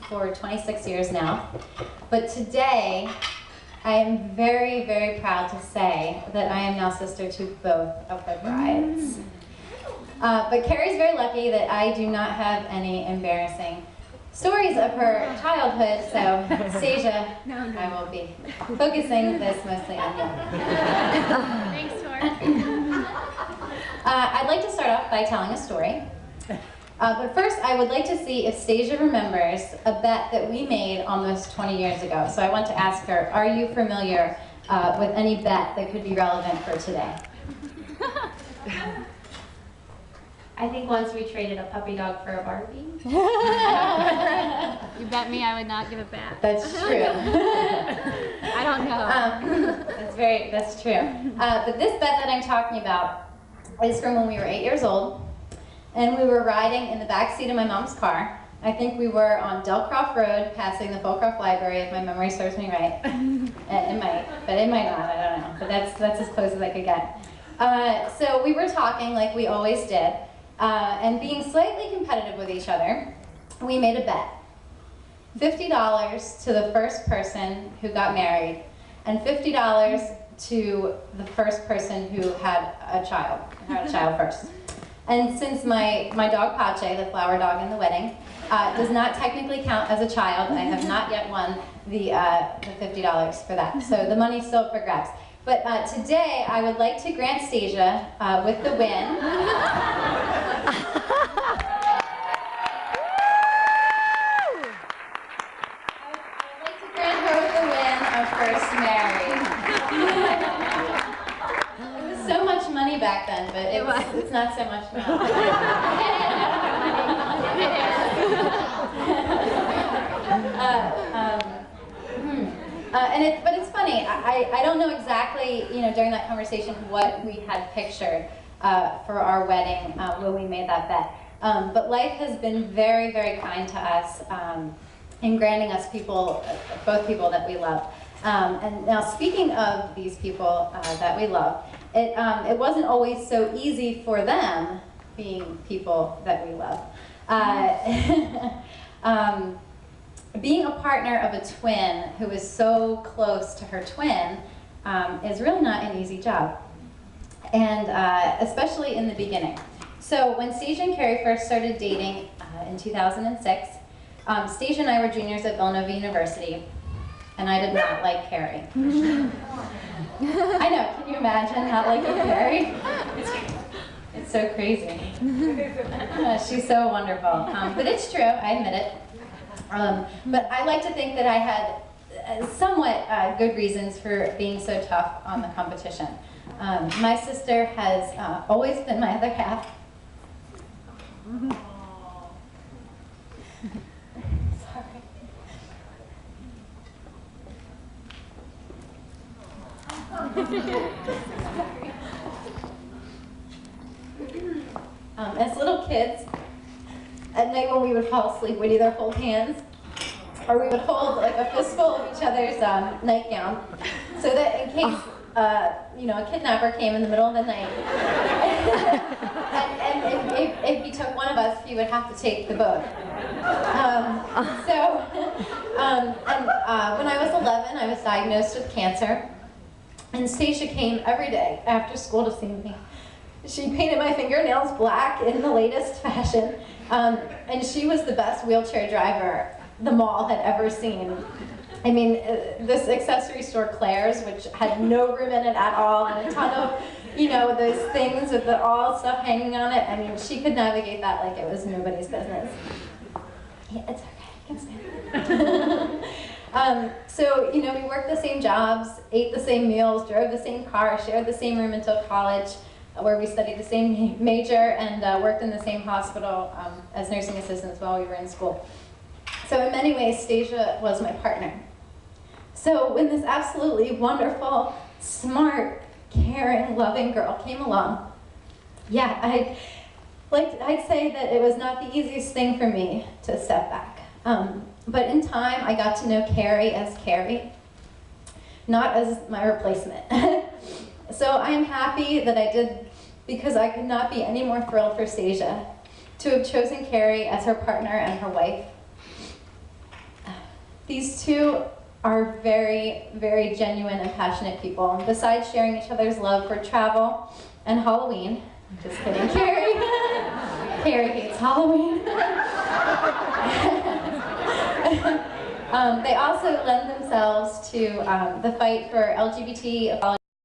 for 26 years now. But today, I am very, very proud to say that I am now sister to both of the brides. But Carrie's very lucky that I do not have any embarrassing stories of her childhood, so Stasia, I will be focusing this mostly on you. Thanks, Tori. I'd like to start off by telling a story. But first, I would like to see if Stasia remembers a bet that we made almost 20 years ago. So I want to ask her, are you familiar with any bet that could be relevant for today? I think once we traded a puppy dog for a Barbie. You bet me I would not give it back. That's true. I don't know. That's true. But this bet that I'm talking about is from when we were 8 years old, and we were riding in the back seat of my mom's car. I think we were on Delcroft Road, passing the Fulcroft Library, if my memory serves me right. It might, but it might not, I don't know. But that's as close as I could get. So we were talking like we always did, and being slightly competitive with each other, we made a bet. $50 to the first person who got married, and $50 to the first person who had a child first. And since my dog Pache, the flower dog in the wedding, does not technically count as a child, I have not yet won the $50 for that. So the money's still up for grabs. But today, I would like to grant Stasia with the win. I'd like to grant her with the win of first married. It was so much money back then, but it's not so much now. But it's funny. I don't know exactly, during that conversation what we had pictured for our wedding when we made that bet. But life has been very, very kind to us in granting us both people that we love. And now, speaking of these people that we love, it wasn't always so easy for them being people that we love. Being a partner of a twin who is so close to her twin is really not an easy job, and especially in the beginning. So when Stasia and Carrie first started dating in 2006, Stasia and I were juniors at Villanova University, and I did not like Carrie. I know, can you imagine not liking Carrie? It's so crazy. She's so wonderful, but it's true, I admit it. But I like to think that I had somewhat good reasons for being so tough on the competition. My sister has always been my other half. Sorry. As little kids, at night when we would fall asleep, we'd either hold hands or we would hold like a fistful of each other's nightgown, so that in case a kidnapper came in the middle of the night, and if he took one of us, he would have to take the boat. When I was 11, I was diagnosed with cancer, and Stasia came every day after school to see me. She painted my fingernails black in the latest fashion. And she was the best wheelchair driver the mall had ever seen. I mean, this accessory store, Claire's, which had no room in it at all, and a ton of, those things with all stuff hanging on it. I mean, she could navigate that like it was nobody's business. Yeah, it's okay, I can stand. So, we worked the same jobs, ate the same meals, drove the same car, shared the same room until college, where we studied the same major and worked in the same hospital as nursing assistants while we were in school. So in many ways, Stasia was my partner. So when this absolutely wonderful, smart, caring, loving girl came along, yeah, I'd say that it was not the easiest thing for me to step back. But in time, I got to know Carrie as Carrie, not as my replacement. So I am happy that I did, because I could not be any more thrilled for Stasia to have chosen Carrie as her partner and her wife. These two are very, very genuine and passionate people. Besides sharing each other's love for travel and Halloween, just kidding, Carrie. Carrie hates Halloween. They also lend themselves to the fight for LGBT equality.